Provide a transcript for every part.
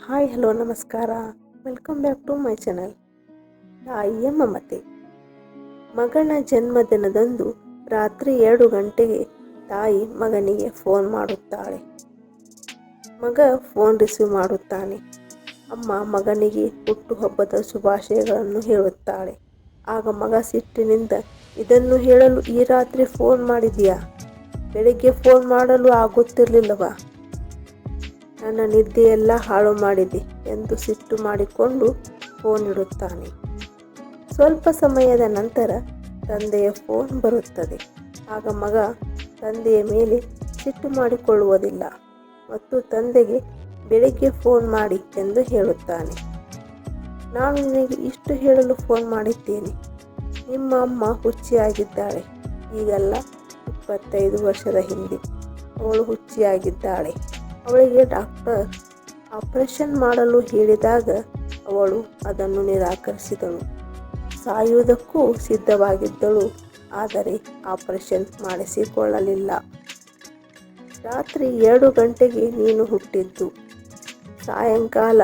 Hi hello ನಮಸ್ಕಾರ. Welcome back to my channel. ತಾಯಿಯ ಮಮತೆ. ಮಗನ ಜನ್ಮದಿನದಂದು ರಾತ್ರಿ 2 ಗಂಟೆಗೆ ತಾಯಿ ಮಗನಿಗೆ ಫೋನ್ ಮಾಡುತ್ತಾಳೆ. ಮಗ ಫೋನ್ ರಿಸೀವ್ ಮಾಡುತ್ತಾನೆ. ಅಮ್ಮ ಮಗನಿಗೆ ಹುಟ್ಟುಹಬ್ಬದ ಶುಭಾಶಯಗಳನ್ನು ಹೇಳುತ್ತಾಳೆ. ಆಗ ಮಗ ಸಿಟ್ಟಿನಿಂದ, ಇದನ್ನು ಹೇಳಲು ಈ ರಾತ್ರಿ ಫೋನ್ ಮಾಡಿದ್ಯಾ? ಬೆಳಿಗ್ಗೆ ಫೋನ್ ಮಾಡಲು ಆಗುತ್ತಿರಲಿಲ್ಲವಾ? ನನ್ನ ನಿದ್ದೆಯೆಲ್ಲ ಹಾಳು ಮಾಡಿದೆ ಎಂದು ಸಿಟ್ಟು ಮಾಡಿಕೊಂಡು ಫೋನ್ ಇಡುತ್ತಾನೆ. ಸ್ವಲ್ಪ ಸಮಯದ ನಂತರ ತಂದೆಯ ಫೋನ್ ಬರುತ್ತದೆ. ಆಗ ಮಗ ತಂದೆಯ ಮೇಲೆ ಸಿಟ್ಟು ಮಾಡಿಕೊಳ್ಳುವುದಿಲ್ಲ ಮತ್ತು ತಂದೆಗೆ ಬೆಳಿಗ್ಗೆ ಫೋನ್ ಮಾಡಿ ಎಂದು ಹೇಳುತ್ತಾನೆ. ನಾನು ನಿನಗೆ ಇಷ್ಟು ಹೇಳಲು ಫೋನ್ ಮಾಡಿದ್ದೇನೆ. ನಿಮ್ಮ ಅಮ್ಮ ಹುಚ್ಚಿಯಾಗಿದ್ದಾಳೆ. ಈಗಲ್ಲ, 25 ವರ್ಷದ ಹಿಂದೆ ಅವಳು ಹುಚ್ಚಿಯಾಗಿದ್ದಾಳೆ. ಅವಳಿಗೆ ಡಾಕ್ಟರ್ ಆಪರೇಷನ್ ಮಾಡಲು ಹೇಳಿದಾಗ ಅವಳು ಅದನ್ನು ನಿರಾಕರಿಸಿದಳು. ಸಾಯುವುದಕ್ಕೂ ಸಿದ್ಧವಾಗಿದ್ದಳು, ಆದರೆ ಆಪರೇಷನ್ ಮಾಡಿಸಿಕೊಳ್ಳಲಿಲ್ಲ. ರಾತ್ರಿ 2 ಗಂಟೆಗೆ ನೀನು ಹುಟ್ಟಿದ್ದು. ಸಾಯಂಕಾಲ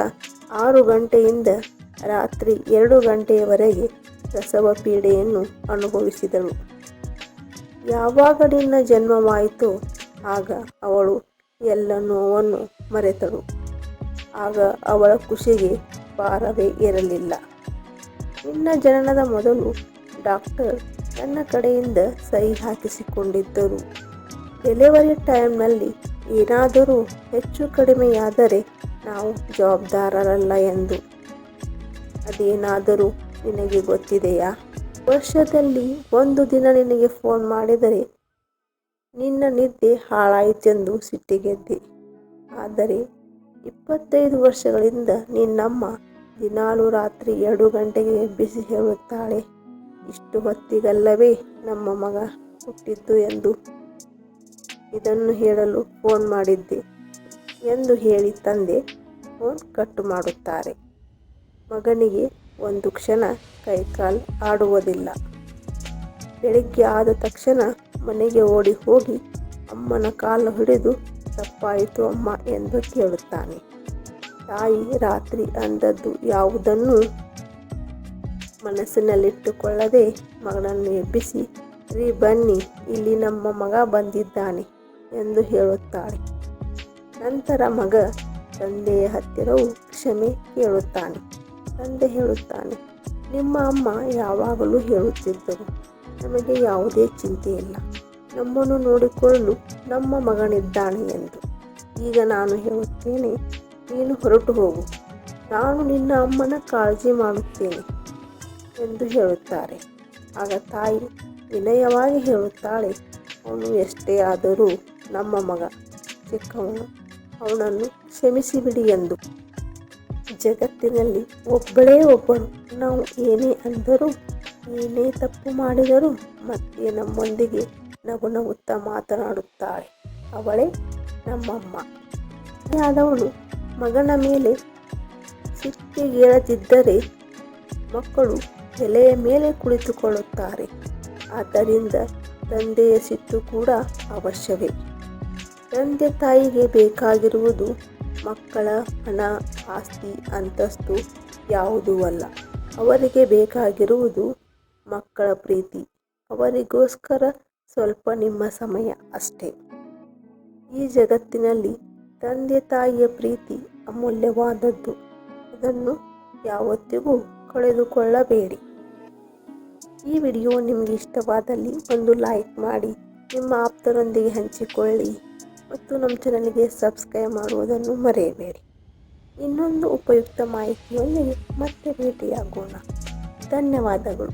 6 ಗಂಟೆಯಿಂದ ರಾತ್ರಿ 2 ಗಂಟೆಯವರೆಗೆ ಪ್ರಸವ ಪೀಡೆಯನ್ನು ಅನುಭವಿಸಿದಳು. ಯಾವಾಗ ನಿನ್ನ ಜನ್ಮವಾಯಿತೋ ಆಗ ಅವಳು ಎಲ್ಲ ನೋವನ್ನು ಮರೆತಳು. ಆಗ ಅವಳ ಖುಷಿಗೆ ಪಾರವೇ ಇರಲಿಲ್ಲ. ನಿನ್ನ ಜನನದ ಮೊದಲು ಡಾಕ್ಟರ್ ನನ್ನ ಕಡೆಯಿಂದ ಸಹಿ ಹಾಕಿಸಿಕೊಂಡಿದ್ದರು. ಡೆಲಿವರಿ ಟೈಮ್ನಲ್ಲಿ ಏನಾದರೂ ಹೆಚ್ಚು ಕಡಿಮೆಯಾದರೆ ನಾವು ಜವಾಬ್ದಾರರಲ್ಲ ಎಂದು. ಅದೇನಾದರೂ ನಿನಗೆ ಗೊತ್ತಿದೆಯಾ? ವರ್ಷದಲ್ಲಿ 1 ದಿನ ನಿನಗೆ ಫೋನ್ ಮಾಡಿದರೆ ನಿನ್ನ ನಿದ್ದೆ ಹಾಳಾಯಿತೆಂದು ಸಿಟ್ಟಿಗೆದ್ದೆ. ಆದರೆ 25 ವರ್ಷಗಳಿಂದ ನಿನ್ನಮ್ಮ ದಿನಾಲು ರಾತ್ರಿ 2 ಗಂಟೆಗೆ ಎಬ್ಬಿಸಿ ಹೇಳುತ್ತಾಳೆ, ಇಷ್ಟು ಹೊತ್ತಿಗಲ್ಲವೇ ನಮ್ಮ ಮಗ ಹುಟ್ಟಿದ್ದು ಎಂದು. ಇದನ್ನು ಹೇಳಲು ಫೋನ್ ಮಾಡಿದ್ದೆ ಎಂದು ಹೇಳಿ ತಂದೆ ಫೋನ್ ಕಟ್ ಮಾಡುತ್ತಾರೆ. ಮಗನಿಗೆ ಒಂದು ಕ್ಷಣ ಕೈಕಾಲು ಆಡುವುದಿಲ್ಲ. ಬೆಳಿಗ್ಗೆ ಆದ ತಕ್ಷಣ ಮನೆಗೆ ಓಡಿ ಹೋಗಿ ಅಮ್ಮನ ಕಾಲು ಹಿಡಿದು, ತಪ್ಪಾಯಿತು ಅಮ್ಮ ಎಂದು ಕೇಳುತ್ತಾನೆ. ತಾಯಿ ರಾತ್ರಿ ಅಂದದ್ದು ಯಾವುದನ್ನೂ ಮನಸ್ಸಿನಲ್ಲಿಟ್ಟುಕೊಳ್ಳದೆ ಮಗನನ್ನು ಎಬ್ಬಿಸಿ, ರೀ ಬನ್ನಿ, ಇಲ್ಲಿ ನಮ್ಮ ಮಗ ಬಂದಿದ್ದಾನೆ ಎಂದು ಹೇಳುತ್ತಾಳೆ. ನಂತರ ಮಗ ತಂದೆಯ ಹತ್ತಿರವೂ ಕ್ಷಮೆ ಕೇಳುತ್ತಾನೆ. ತಂದೆ ಹೇಳುತ್ತಾನೆ, ನಿಮ್ಮ ಅಮ್ಮ ಯಾವಾಗಲೂ ಹೇಳುತ್ತಿದ್ದರು, ನಮಗೆ ಯಾವುದೇ ಚಿಂತೆ ಇಲ್ಲ, ನಮ್ಮನ್ನು ನೋಡಿಕೊಳ್ಳಲು ನಮ್ಮ ಮಗನಿದ್ದಾನೆ ಎಂದು. ಈಗ ನಾನು ಹೇಳುತ್ತೇನೆ, ನೀನು ಹೊರಟು ಹೋಗು, ನಾನು ನಿನ್ನ ಅಮ್ಮನ ಕಾಳಜಿ ಮಾಡುತ್ತೇನೆ ಎಂದು ಹೇಳುತ್ತಾರೆ. ಆಗ ತಾಯಿ ವಿನಯವಾಗಿ ಹೇಳುತ್ತಾಳೆ, ಅವನು ಎಷ್ಟೇ ಆದರೂ ನಮ್ಮ ಮಗ, ಚಿಕ್ಕವನು, ಅವನನ್ನು ಕ್ಷಮಿಸಿಬಿಡಿ ಎಂದು. ಜಗತ್ತಿನಲ್ಲಿ ಒಬ್ಬಳೇ ಒಬ್ಬಳು ನಾವು ಏನೇ ಅಂದರೂ, ಏನೇ ತಪ್ಪು ಮಾಡಿದರೂ ಮತ್ತೆ ನಮ್ಮೊಂದಿಗೆ ನಗು ನಗುತ್ತಾ ಮಾತನಾಡುತ್ತಾಳೆ. ಅವಳೇ ನಮ್ಮಮ್ಮ. ಆದವಳು ಮಗನ ಮೇಲೆ ಸಿಟ್ಟಿಗೇಳದಿದ್ದರೆ ಮಕ್ಕಳು ಎಲೆಯ ಮೇಲೆ ಕುಳಿತುಕೊಳ್ಳುತ್ತಾರೆ. ಆದ್ದರಿಂದ ತಂದೆಯ ಸಿಟ್ಟು ಕೂಡ ಅವಶ್ಯವೇ. ತಂದೆ ತಾಯಿಗೆ ಬೇಕಾಗಿರುವುದು ಮಕ್ಕಳ ಹಣ, ಆಸ್ತಿ, ಅಂತಸ್ತು ಯಾವುದೂ ಅಲ್ಲ. ಅವರಿಗೆ ಬೇಕಾಗಿರುವುದು ಮಕ್ಕಳ ಪ್ರೀತಿ, ಅವರಿಗೋಸ್ಕರ ಸ್ವಲ್ಪ ನಿಮ್ಮ ಸಮಯ ಅಷ್ಟೇ. ಈ ಜಗತ್ತಿನಲ್ಲಿ ತಂದೆ ತಾಯಿಯ ಪ್ರೀತಿ ಅಮೂಲ್ಯವಾದದ್ದು. ಅದನ್ನು ಯಾವತ್ತಿಗೂ ಕಳೆದುಕೊಳ್ಳಬೇಡಿ. ಈ ವಿಡಿಯೋ ನಿಮಗೆ ಇಷ್ಟವಾದಲ್ಲಿ ಒಂದು ಲೈಕ್ ಮಾಡಿ, ನಿಮ್ಮ ಆಪ್ತರೊಂದಿಗೆ ಹಂಚಿಕೊಳ್ಳಿ ಮತ್ತು ನಮ್ಮ ಚಾನಲ್ಗೆ ಸಬ್ಸ್ಕ್ರೈಬ್ ಮಾಡುವುದನ್ನು ಮರೆಯಬೇಡಿ. ಇನ್ನೊಂದು ಉಪಯುಕ್ತ ಮಾಹಿತಿಯೊಂದಿಗೆ ಮತ್ತೆ ಭೇಟಿಯಾಗೋಣ. ಧನ್ಯವಾದಗಳು.